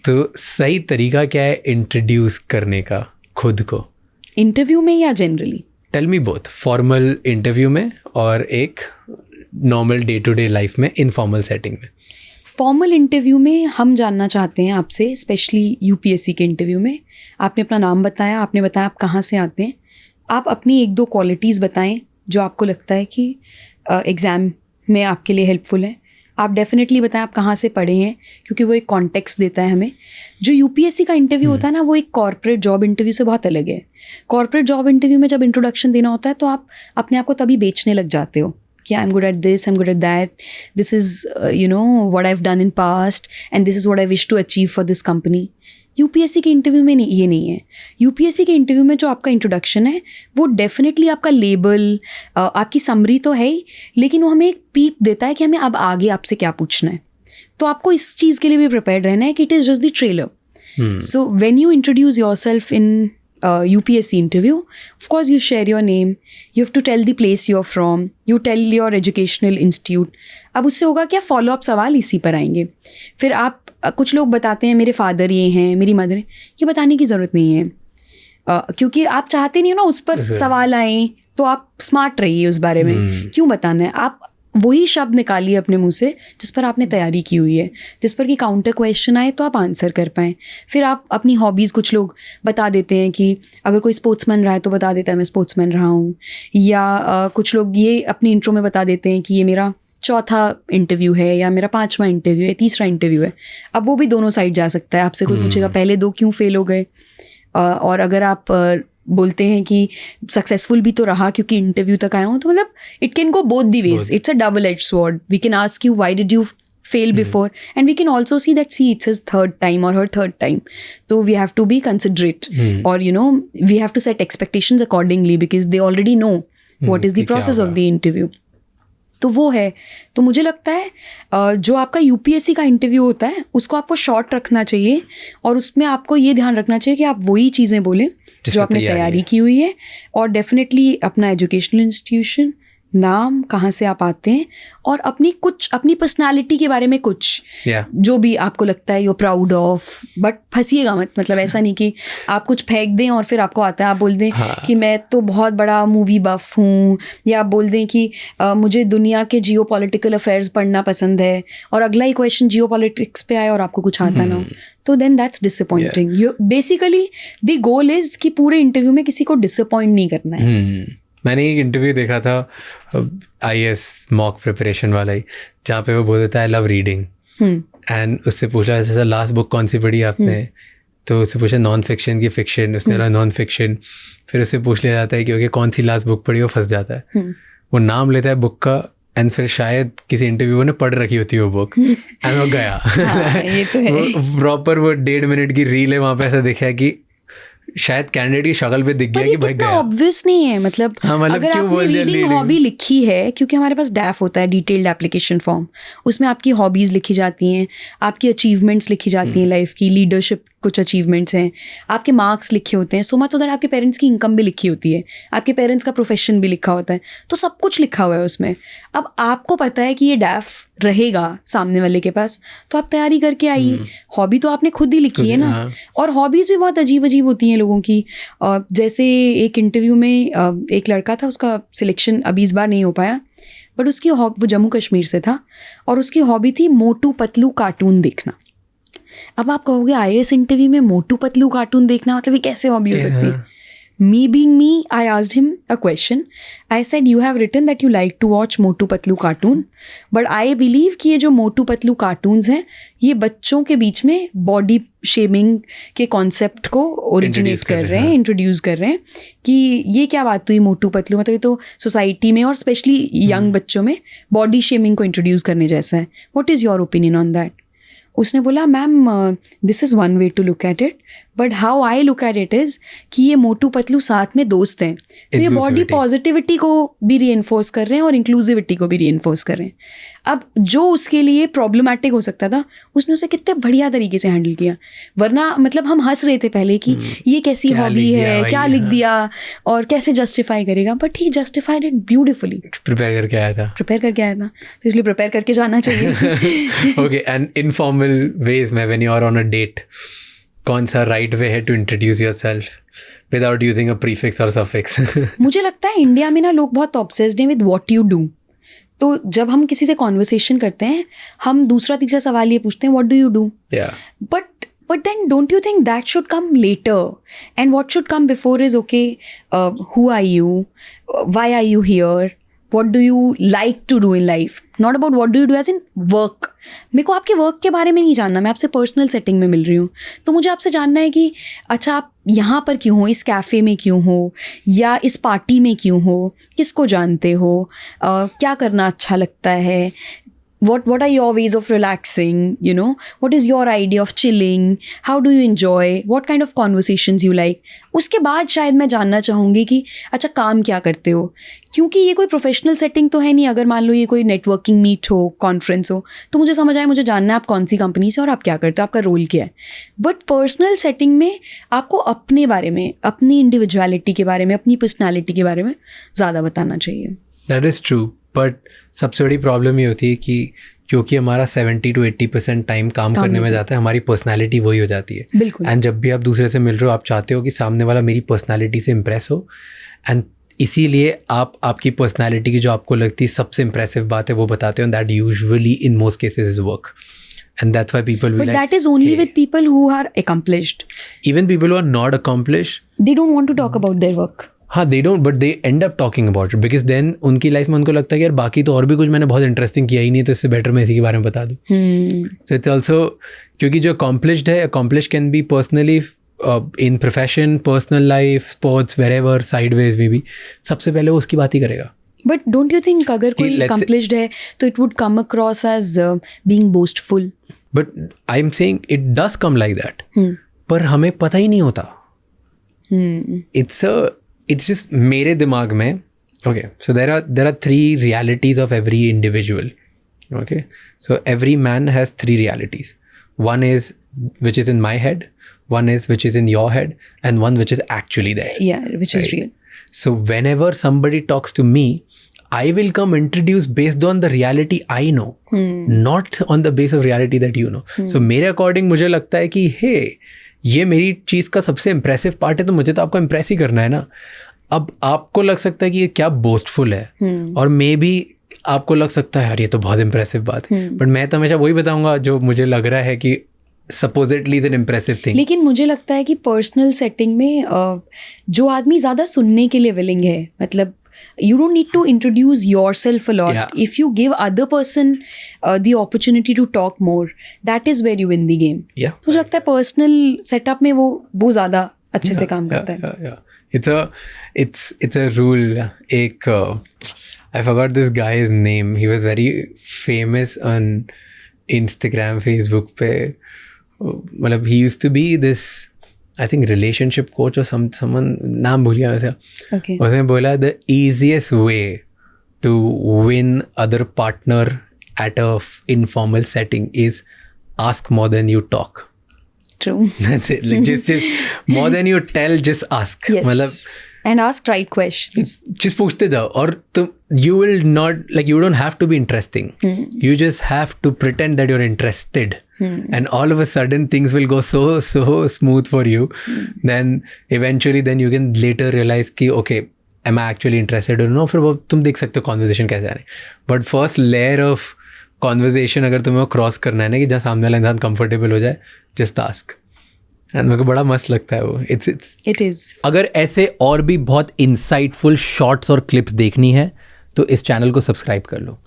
तो सही तरीका क्या है इंट्रोड्यूस करने का खुद को? इंटरव्यू में या generally? Tell me both, formal interview में और एक normal day to day life में, इनफॉर्मल सेटिंग में। फॉर्मल इंटरव्यू में हम जानना चाहते हैं आपसे, स्पेशली यूपीएससी के इंटरव्यू में, आपने अपना नाम बताया, आपने बताया आप कहाँ से आते हैं, आप अपनी 1-2 क्वालिटीज़ बताएं जो आपको लगता है कि एग्ज़ाम में आपके लिए हेल्पफुल है। आप डेफिनेटली बताएं आप कहाँ से पढ़े हैं, क्योंकि वो एक कॉन्टेक्स्ट देता है हमें। जो यूपीएससी का इंटरव्यू होता है ना, वो एक कॉर्पोरेट जॉब इंटरव्यू से बहुत अलग है। कॉर्पोरेट जॉब इंटरव्यू में जब इंट्रोडक्शन देना होता है तो आप अपने आप को तभी बेचने लग जाते हो कि I am good at this, I am good at that, this is what I have done in past and this is what I wish to achieve for this company. UPSC के इंटरव्यू में नहीं, ये नहीं है। UPSC के interview में जो आपका इंट्रोडक्शन है वो डेफिनेटली आपका लेबल, आपकी समरी तो है ही, लेकिन वो हमें एक पीक देता है कि हमें अब आगे आपसे क्या पूछना है। तो आपको इस चीज़ के लिए भी प्रिपेयर्ड रहना है कि it is just the trailer. So when you introduce yourself in UPSC interview, of course you share your name, you have to tell the place you're from, you tell your educational institute. अब उससे होगा क्या, follow up सवाल इसी पर आएंगे। फिर आप कुछ लोग बताते हैं मेरे फादर ये हैं, मेरी मदर, ये बताने की ज़रूरत नहीं है, क्योंकि आप चाहते नहीं हो ना उस पर सवाल आए, तो आप स्मार्ट रहिए उस बारे में। क्यों बताना है? आप वही शब्द निकालिए अपने मुंह से जिस पर आपने तैयारी की हुई है, जिस पर कि काउंटर क्वेश्चन आए तो आप आंसर कर पाएँ। फिर आप अपनी हॉबीज़, कुछ लोग बता देते हैं कि अगर कोई स्पोर्ट्समैन रहा है तो बता देता है मैं स्पोर्ट्समैन रहा हूँ, या कुछ लोग ये अपनी इंट्रो में बता देते हैं कि ये मेरा 4था इंटरव्यू है या मेरा 5वां इंटरव्यू है, 3रा इंटरव्यू है। अब वो भी दोनों साइड जा सकता है। आपसे कोई पूछेगा पहले 2 क्यों फेल हो गए, और अगर आप बोलते हैं कि सक्सेसफुल भी तो रहा क्योंकि इंटरव्यू तक आया हूँ, तो मतलब it can go both the ways. It's a double edge sword. We can ask you why did you fail before, and we can also see that it's his 3rd time or her 3rd time, so we have to be considerate, or we have to set expectations accordingly because they already know what is the process of the interview. तो वो है। तो मुझे लगता है जो आपका UPSC का इंटरव्यू होता है उसको आपको शॉर्ट रखना चाहिए, और उसमें आपको ये ध्यान रखना चाहिए कि आप वही चीज़ें बोलें जो आपने तैयारी की हुई है, और डेफिनेटली अपना एजुकेशनल इंस्टीट्यूशन, नाम, कहाँ से आप आते हैं, और अपनी पर्सनालिटी के बारे में कुछ जो भी आपको लगता है you are proud of. But फंसिएगा मत, मतलब ऐसा नहीं कि आप कुछ फेंक दें और फिर आपको आता है आप बोल दें कि मैं तो बहुत बड़ा मूवी बफ हूँ, या आप बोल दें कि मुझे दुनिया के जियो पॉलिटिकल अफेयर्स पढ़ना पसंद है, और अगला ही क्वेश्चन जियो पॉलिटिक्स पे आए और आपको कुछ आता ना हो, तो then that's disappointing. You basically the goal is कि पूरे इंटरव्यू में किसी को डिसअपॉइंट नहीं करना है। मैंने एक इंटरव्यू देखा था IAS मॉक प्रिपरेशन वाला ही, जहाँ पे वो बोलता था आई लव रीडिंग, एंड उससे पूछा जैसा लास्ट बुक कौन सी पढ़ी आपने, तो उससे पूछा नॉन फिक्शन की फिक्शन, उसने बोला नॉन फिक्शन। फिर उससे पूछ लिया जाता है कि ओके कौन सी लास्ट बुक पढ़ी, वो फंस जाता है। वो नाम लेता है बुक का, एंड फिर शायद किसी इंटरव्यूअर ने पढ़ रखी होती है वो बुक, एंड वो गया। ये तो है। वो प्रॉपर वो 1.5 मिनट की रील है, वहाँ पे ऐसा दिखा है कि शायद कैंडिडेट की शक्ल पे दिख गया कि भाई गया। ऑब्वियस नहीं है, मतलब अगर आपने रीडिंग हॉबी लिखी है, क्योंकि हमारे पास डैफ होता है, डिटेल्ड एप्लीकेशन फॉर्म, उसमें आपकी हॉबीज़ लिखी जाती हैं, आपकी अचीवमेंट्स लिखी जाती हैं लाइफ की, लीडरशिप कुछ अचीवमेंट्स हैं, आपके मार्क्स लिखे होते हैं, सो मच उधर आपके पेरेंट्स की इनकम भी लिखी होती है, आपके पेरेंट्स का प्रोफेशन भी लिखा होता है, तो सब कुछ लिखा हुआ है उसमें। अब आपको पता है कि ये डैफ रहेगा सामने वाले के पास, तो आप तैयारी करके आइए। हॉबी तो आपने खुद ही लिखी है ना। और हॉबीज़ भी बहुत अजीब अजीब होती हैं लोगों की। जैसे एक इंटरव्यू में एक लड़का था, उसका सिलेक्शन अभी इस बार नहीं हो पाया, बट उसकी वो जम्मू कश्मीर से था, और उसकी हॉबी थी मोटू पतलू कार्टून देखना। अब आप कहोगे IAS इंटरव्यू में मोटू पतलू कार्टून देखना, मतलब ये कैसे हॉबी हो सकती है? Me being me, I asked him a question. I said, you have written that you like to watch Motu Patlu cartoon, but I believe कि ये जो मोटू पतलू कार्टून्स हैं, ये बच्चों के बीच में बॉडी शेमिंग के कॉन्सेप्ट को ओरिजिनेट कर रहे हैं, इंट्रोड्यूस कर रहे हैं, कि ये क्या बात हुई मोटू पतलू, मतलब ये तो सोसाइटी में और स्पेशली यंग बच्चों में बॉडी शेमिंग को इंट्रोड्यूस करने जैसा है। What is your opinion on that? उसने बोला ma'am this is one way to look at it, but how I look at it is कि ये मोटू पतलू साथ में दोस्त हैं, तो ये बॉडी पॉजिटिविटी को भी रीइंफोर्स कर रहे हैं और इंक्लूसिविटी को भी रीइंफोर्स कर रहे हैं। अब जो उसके लिए प्रॉब्लमैटिक हो सकता था, उसने उसे कितने बढ़िया तरीके से हैंडल किया। वरना मतलब हम हंस रहे थे पहले कि ये कैसी हॉबी है, क्या लिख दिया और कैसे जस्टिफाई करेगा, but he justified it beautifully. Prepare करके आया था, तो इसलिए प्रिपेयर करके जाना चाहिए। Okay, and informal normal ways में when you are on a date, कौन सा right way है to introduce yourself without using a prefix or suffix? मुझे लगता है इंडिया में ना लोग बहुत ऑब्सेस्ड हैं विद व्हाट यू डू. तो जब हम किसी से कॉन्वर्सेशन करते हैं हम दूसरा तीसरा सवाल ये पूछते हैं what do you do. But then don't you think that should come later? And what should come before is, okay, who are you? Why are you here? What do you like to do in life? Not about what do you do as in work. मेरे को आपके work के बारे में नहीं जानना, मैं आपसे पर्सनल सेटिंग में मिल रही हूँ तो मुझे आपसे जानना है कि अच्छा आप यहाँ पर क्यों हो, इस कैफ़े में क्यों हो, या इस पार्टी में क्यों हो, किसको जानते हो, क्या करना अच्छा लगता है, what are your ways of relaxing, you know, what is your idea of chilling, how do you enjoy, what kind of conversations you like. उसके बाद शायद मैं जानना चाहूँगी कि अच्छा काम क्या करते हो, क्योंकि ये कोई प्रोफेशनल सेटिंग तो है नहीं. अगर मान लो ये कोई नेटवर्किंग मीट हो, कॉन्फ्रेंस हो, तो मुझे समझ आए, मुझे जानना है आप कौन सी कंपनी से और आप क्या करते हो, आपका रोल क्या है. बट पर्सनल सेटिंग में आपको अपने बारे में, अपनी इंडिविजुअलिटी के बारे में, अपनी पर्सनैलिटी के बारे में ज़्यादा बताना चाहिए. That is true. बट सबसे बड़ी प्रॉब्लम ये होती है कि क्योंकि हमारा 70 to 80% टाइम काम करने में जाता है, हमारी पर्सनालिटी वही हो जाती है. बिल्कुल. एंड जब भी आप दूसरे से मिल रहे हो आप चाहते हो कि सामने वाला मेरी पर्सनालिटी से इम्प्रेस हो, एंड इसीलिए आप आपकी पर्सनालिटी की जो आपको लगती है सबसे इम्प्रेसिव बात है वो बताते हो. That usually in most cases is work. And that's why people will But like, that is only with people who are accomplished. Even people who are not accomplished, they don't want to talk about their work. हाँ, they don't, but they end up talking about it because then उनकी life में उनको लगता है कि यार बाकी तो और भी कुछ मैंने बहुत इंटरेस्टिंग किया ही नहीं, तो इससे बेटर मैं इसी के बारे में बता दूँ. So it's also, क्योंकि जो accomplished है, accomplished can be personally, in profession, personal life, sports, wherever, sideways में भी, सबसे पहले वो उसकी बात ही करेगा. But don't you think अगर कोई accomplished है तो it would come across as being boastful? But I'm saying it does come like that. पर हमें पता ही नहीं होता. It's just मेरे दिमाग में, okay, so there are 3 realities of every individual. Okay, so every man has 3 realities. One is which is in my head, one is which is in your head, and one which is actually there. Yeah, which is real. So whenever somebody talks to me, I will come introduce based on the reality I know, not on the base of reality that you know. So मेरे according मुझे लगता है कि hey, ये मेरी चीज़ का सबसे impressive part है तो मुझे तो आपको इम्प्रेस ही करना है ना. अब आपको लग सकता है कि ये क्या बोस्टफुल है, और मे बी आपको लग सकता है यार ये तो बहुत इम्प्रेसिव बात है, बट मैं तो हमेशा वही बताऊंगा जो मुझे लग रहा है कि supposedly is an impressive thing. लेकिन मुझे लगता है कि पर्सनल सेटिंग में जो आदमी ज़्यादा सुनने के लिए विलिंग है, मतलब you don't need to introduce yourself a lot. Yeah. If you give other person the opportunity to talk more, that is where you win the game. Yeah. मुझे लगता है पर्सनल सेटअप में वो ज़्यादा अच्छे से काम करता है. It's a rule. एक I forgot this guy's name. He was very famous on Instagram, Facebook पे. मतलब he used to be this, I think, relationship coach or someone, नाम भूल गया वैसे. Okay. उसने बोला the easiest way to win other partner at a informal setting is ask more than you talk. True. That's it. Like just more than you tell, just ask. Yes. मतलब And ask right questions. just पूछते जाओ, और तुम you will not, like, you don't have to be interesting. You just have to pretend that you're interested. And all of a sudden things will go so smooth for you. Then eventually then you can later realize कि okay, am I actually interested or no? फिर वो तुम देख सकते हो conversation कैसे आ रही है. But first layer of conversation अगर तुम्हें वो क्रॉस करना है ना कि जहाँ सामने वाला इंसान कंफर्टेबल हो जाए, just ask. एंड मेरे को बड़ा मस्त लगता है वो. It is. अगर ऐसे और भी बहुत इंसाइटफुल शॉर्ट्स और क्लिप्स देखनी है तो इस चैनल को सब्सक्राइब कर लो.